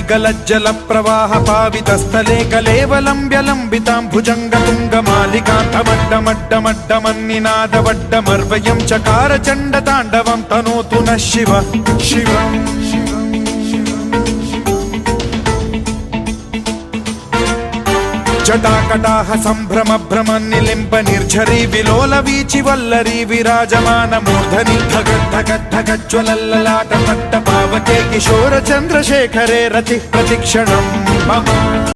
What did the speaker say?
गद्गलज्जल प्रवाह पावितस्थले कलेवलम्ब्यलम्बितां भुजङ्गतुङ्गमालिकान्तमड्डमड्डमड्डमन्निनादवड्डमर्वयं चकार चण्डताण्डवं तनोतु नः शिव शिवम् जटाकटाह सम्भ्रम भ्रम निलिम्ब निर्झरी विलोल वीचि वल्लरी विराजमान मूर्धनि धगद्धगद्धगज्ज्वलल्ललाट पट्ट पावके किशोर चन्द्रशेखरे रतिः प्रतिक्षणं मम।